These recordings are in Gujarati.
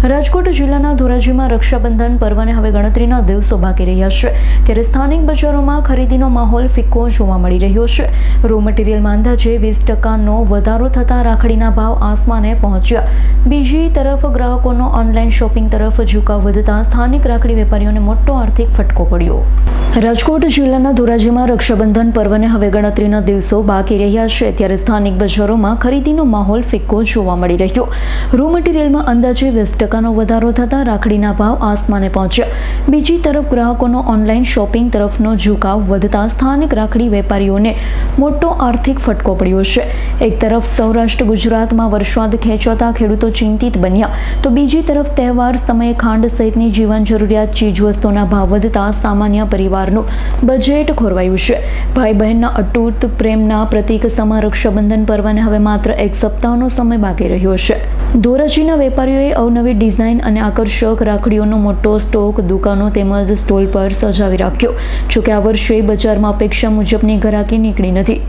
રાજકોટ જિલ્લાના ધોરાજીમાં રક્ષાબંધન પર્વને હવે ગણતરીના દિવસો બાકી રહ્યા છે, ત્યારે સ્થાનિક બજારોમાં ખરીદીનો માહોલ ફિક્કો જોવા મળી રહ્યો છે. રો મટીરિયલમાં અંદાજે 20% વધારો થતાં રાખડીના ભાવ આસમાને પહોંચ્યા. બીજી તરફ ગ્રાહકોનો ઓનલાઈન શોપિંગ તરફ ઝુકાવ વધતા સ્થાનિક રાખડી વેપારીઓને મોટો આર્થિક ફટકો પડ્યો. રાજકોટ જિલ્લાના ધોરાજીમાં રક્ષાબંધન પર્વને હવે ગણતરીના દિવસો બાકી રહ્યા છે, ત્યારે સ્થાનિક બજારોમાં ખરીદીનો માહોલ ફિક્કો જોવા મળી રહ્યો. રો મટીરિયલમાં અંદાજે 20% વધારો થતાં રાખડીના ભાવ આસમાને પહોંચ્યા. બીજી તરફ ગ્રાહકોનો ઓનલાઈન શોપિંગ તરફનો ઝુકાવ વધતા સ્થાનિક રાખડી વેપારીઓને મોટો આર્થિક ફટકો પડ્યો છે. એક તરફ સૌરાષ્ટ્ર ગુજરાતમાં વરસાદ ખેંચાતા ખેડૂતો ચિંતિત બન્યા, તો બીજી તરફ તહેવાર સમયે ખાંડ સહિતની જીવન જરૂરિયાત ચીજવસ્તુઓના ભાવ વધતા સામાન્ય પરિવારનું બજેટ ખોરવાયું છે. ભાઈ બહેનના અતૂટ પ્રેમના પ્રતીક સમા રક્ષાબંધન પર્વને હવે માત્ર એક સપ્તાહનો સમય બાકી રહ્યો છે. ધોરાજીના વેપારીઓએ અવનવી ડિઝાઇન અને આકર્ષક રાખડીઓનો મોટો સ્ટોક દુકાનો તેમજ સ્ટોલ પર સજાવી રાખ્યો. જોકે આ વર્ષે બજારમાં અપેક્ષા મુજબની ગ્રાહકી નીકળી નથી.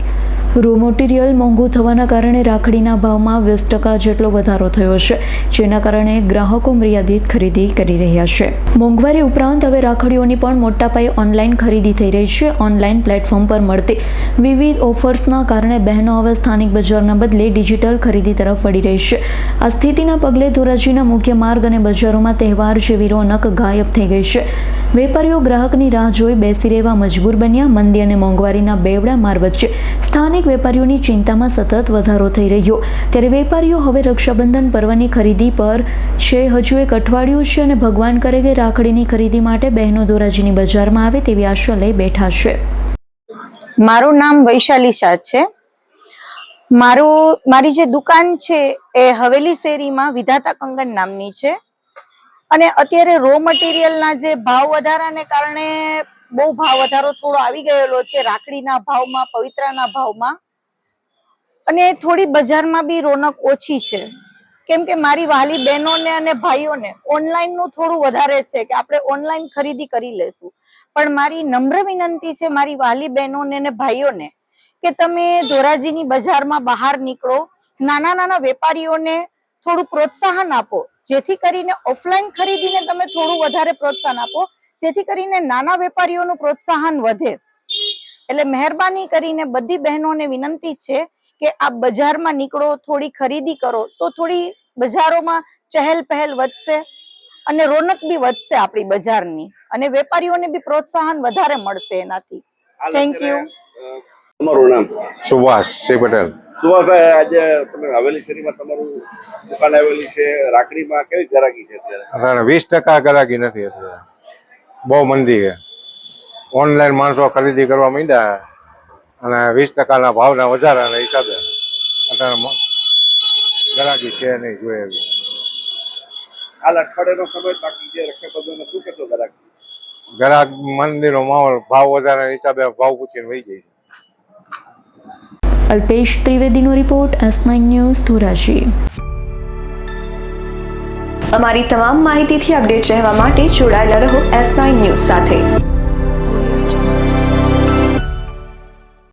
રો મટીરિયલ મોંઘું થવાના કારણે રાખડીના ભાવમાં 20% જેટલો વધારો થયો છે, જેના કારણે ગ્રાહકો મર્યાદિત ખરીદી કરી રહ્યા છે. મોંઘવારી ઉપરાંત હવે રાખડીઓની પણ મોટા પાયે ઓનલાઈન ખરીદી થઈ રહી છે. ઓનલાઈન પ્લેટફોર્મ પર મળતી વિવિધ ઓફર્સના કારણે બહેનો હવે સ્થાનિક બજારના બદલે ડિજિટલ ખરીદી તરફ વળી રહી છે. આ સ્થિતિના પગલે ધોરાજીના મુખ્ય માર્ગ અને બજારોમાં તહેવાર જેવી રોનક ગાયબ થઈ ગઈ છે. વેપારીઓ ગ્રાહકની રાહ જોઈ બેસી રહેવા મજબૂર બન્યા. મંદી અને મોંઘવારીના બેવડા માર વચ્ચે સ્થાનિક વેપારીઓની ચિંતામાં સતત વધારો થઈ રહ્યો, ત્યારે વેપારીઓ હવે રક્ષાબંધન પર્વની ખરીદી પર છે. હજુ એક અઠવાડિયું છે અને ભગવાન કરે કે રાખડીની ખરીદી માટે બહેનો ધોરાજીની બજારમાં આવે તેવી આશા લઈ બેઠા છે. મારું નામ વૈશાલી શાહ છે. મારી જે દુકાન છે એ હવેલી શેરીમાં વિધાતા કંગન નામની છે, અને અત્યારે રો મટીરિયલના જે ભાવ વધારાને કારણે બહુ ભાવ વધારો થોડો આવી ગયેલો છે રાખડીના ભાવમાં, પવિત્રાના ભાવમાં, અને થોડી બજારમાં બી રોનક ઓછી છે. કેમ કે મારી વહાલી બહેનોને અને ભાઈઓને ઓનલાઈનનું થોડું વધારે છે કે આપણે ઓનલાઈન ખરીદી કરી લેશું. પણ મારી નમ્ર વિનંતી છે મારી વહાલી બહેનોને અને ભાઈઓને કે તમે ધોરાજીની બજારમાં બહાર નીકળો, નાના નાના વેપારીઓને થોડું પ્રોત્સાહન આપો, જેથી કરીને ઓફલાઈન ખરીદીને તમે થોડું વધારે પ્રોત્સાહન આપો, જેથી કરીને નાના વેપારીઓનું પ્રોત્સાહન વધે. એટલે મહેરબાની કરીને બધી બહેનોને વિનંતી છે કે આપ બજારમાં નીકળો, થોડી ખરીદી કરો, તો થોડી બજારોમાં ચહેલ પહેલ વધશે અને રોનક બી વધશે આપણી બજારની, અને વેપારીઓને બી પ્રોત્સાહન વધારે મળશે એનાથી. Thank you. તમારું નામ? સુભાષ સિંહ પટેલ. સુભાષભાઈ, આજે તમે હવેલી શેરીમાં તમારું દુકાન આવેલી છે, રાખડીમાં કેવી ગ્રાહકી છે અત્યારે? 20% ગ્રાહકી નથી અત્યારે, બહુ મંદી છે. ઓનલાઈન માણસો ખરીદી કરવા માંડ્યા અને 20% ભાવના વધારાના હિસાબે અત્યારે ગ્રાહકી છે નહીં જોઈએ એવી. હાલ અઠવાડિયાનો સમય બાકી છે રક્ષાબંધનનો, શું કહેશો ગ્રાહક મંદીનો માહોલ, ભાવ વધારાના હિસાબે ભાવ પૂછીને વહી જાય છે. અલ્પેશ ત્રિવેદીનો રિપોર્ટ, S9 ન્યૂઝ, ધોરાજી. અમારી તમામ માહિતીથી અપડેટ રહેવા માટે જોડાયેલા રહો S9 ન્યૂઝ સાથે.